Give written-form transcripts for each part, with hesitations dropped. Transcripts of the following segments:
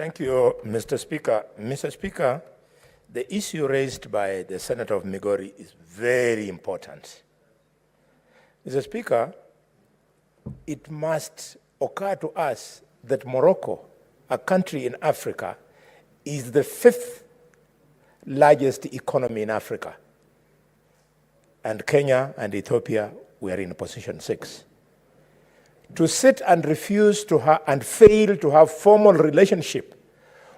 Thank you, Mr. Speaker. Mr. Speaker, the issue raised by the Senator of Migori is very important. Mr. Speaker, it must occur to us that Morocco, a country in Africa, is the 5th largest economy in Africa. And Kenya and Ethiopia were in position 6. To sit and refuse to have and fail to have formal relationship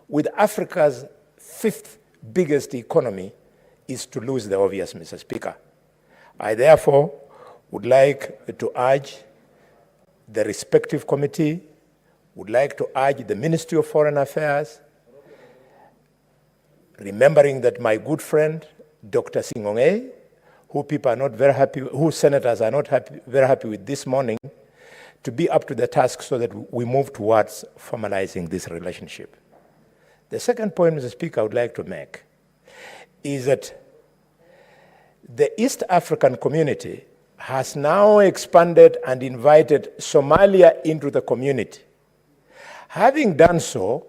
with Africa's 5th biggest economy is to lose the obvious, Mr. Speaker. I therefore would like to urge the respective committee, would like to urge the Ministry of Foreign Affairs, remembering that my good friend, Dr. Sing'ong'e, who people are not very happy, who senators are not very happy with this morning, to be up to the task so that we move towards formalizing this relationship. The second point, Mr. Speaker, I would like to make is that the East African community has now expanded and invited Somalia into the community. Having done so,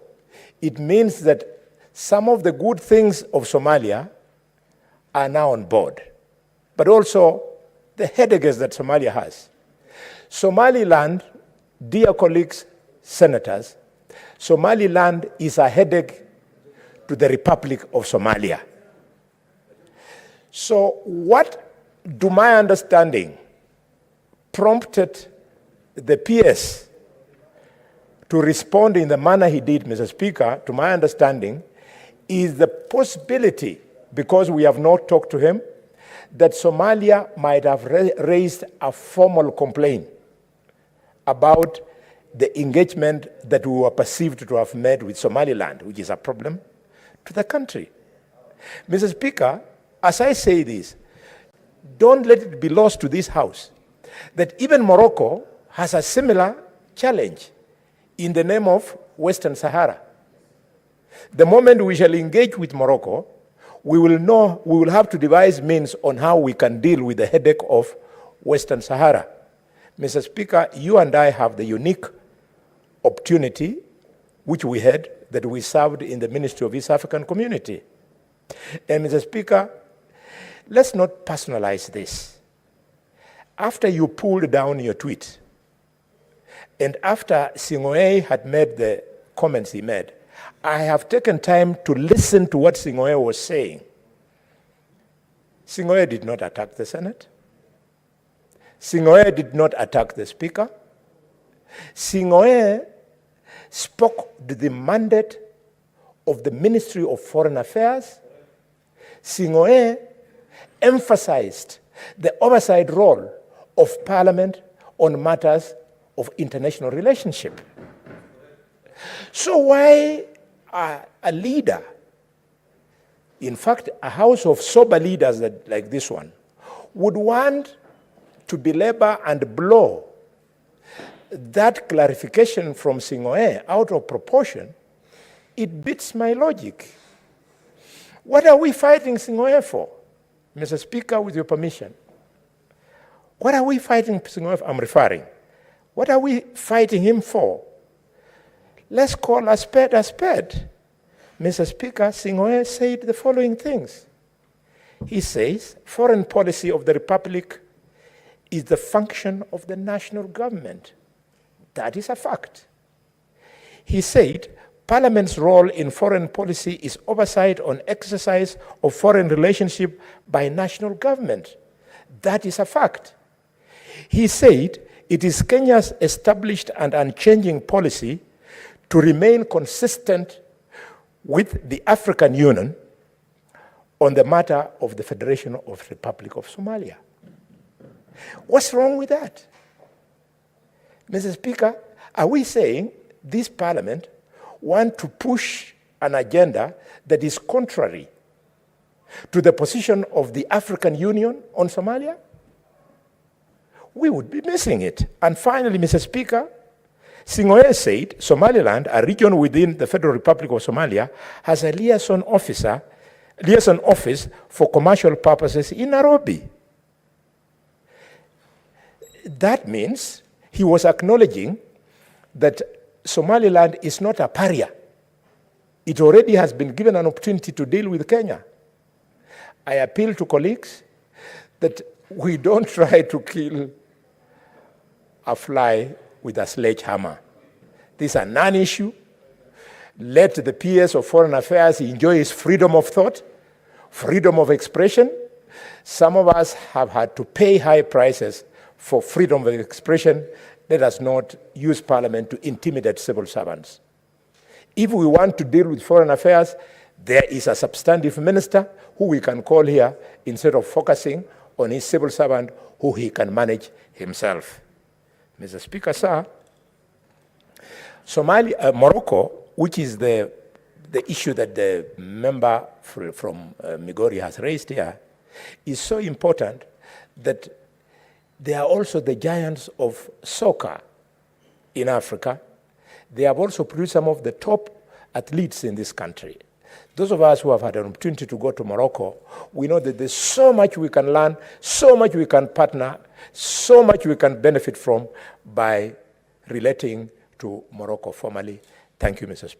it means that some of the good things of Somalia are now on board, but also the headaches that Somalia has. Somaliland, dear colleagues, senators, Somaliland is a headache to the Republic of Somalia. So what, to my understanding, prompted the PS to respond in the manner he did, Mr. Speaker, to my understanding, is the possibility, because we have not talked to him, that Somalia might have raised a formal complaint about the engagement that we were perceived to have made with Somaliland, which is a problem to the country. Mr. Speaker, as I say this, don't let it be lost to this House that even Morocco has a similar challenge in the name of Western Sahara. The moment we shall engage with Morocco, we will have to devise means on how we can deal with the headache of Western Sahara. Mr. Speaker, you and I have the unique opportunity, which we had, that we served in the Ministry of East African Community. And Mr. Speaker, let's not personalize this. After you pulled down your tweet, and after Sing'ong'e had made the comments he made, I have taken time to listen to what Sing'ong'e was saying. Sing'ong'e did not attack the Senate. Sing'ong'e did not attack the Speaker. Sing'ong'e spoke to the mandate of the Ministry of Foreign Affairs. Sing'ong'e emphasized the oversight role of Parliament on matters of international relationship. So why a leader, in fact, a house of sober leaders like this one, would want to belabor and blow that clarification from Sing'ong'e out of proportion, it beats my logic. What are we fighting Sing'ong'e for? Mr. Speaker, with your permission. What are we fighting Sing'ong'e for? I'm referring. What are we fighting him for? Let's call a spade a spade. Mr. Speaker, Sing'ong'e said the following things. He says, foreign policy of the Republic is the function of the national government. That is a fact. He said, Parliament's role in foreign policy is oversight on exercise of foreign relationship by national government. That is a fact. He said, it is Kenya's established and unchanging policy to remain consistent with the African Union on the matter of the Federation of the Republic of Somalia. What's wrong with that? Mr. Speaker, are we saying this Parliament want to push an agenda that is contrary to the position of the African Union on Somalia? We would be missing it. And finally, Mr. Speaker, Sing'ong'e said Somaliland, a region within the Federal Republic of Somalia, has a liaison office for commercial purposes in Nairobi. That means he was acknowledging that Somaliland is not a pariah it already has been given an opportunity to deal with Kenya. I appeal to colleagues that we don't try to kill a fly with a sledgehammer. This is a non-issue. Let the PS of Foreign Affairs enjoy his freedom of thought, freedom of expression. Some of us have had to pay high prices for freedom of expression. Let us not use Parliament to intimidate civil servants. If we want to deal with foreign affairs, there is a substantive minister who we can call here instead of focusing on his civil servant who he can manage himself. Mr. Speaker, sir, Morocco, which is the issue that the member from Migori has raised here, is so important that they are also the giants of soccer in Africa. They have also produced some of the top athletes in this country. Those of us who have had an opportunity to go to Morocco, we know that there's so much we can learn, so much we can partner, so much we can benefit from by relating to Morocco formally. Thank you, Mr. Speaker.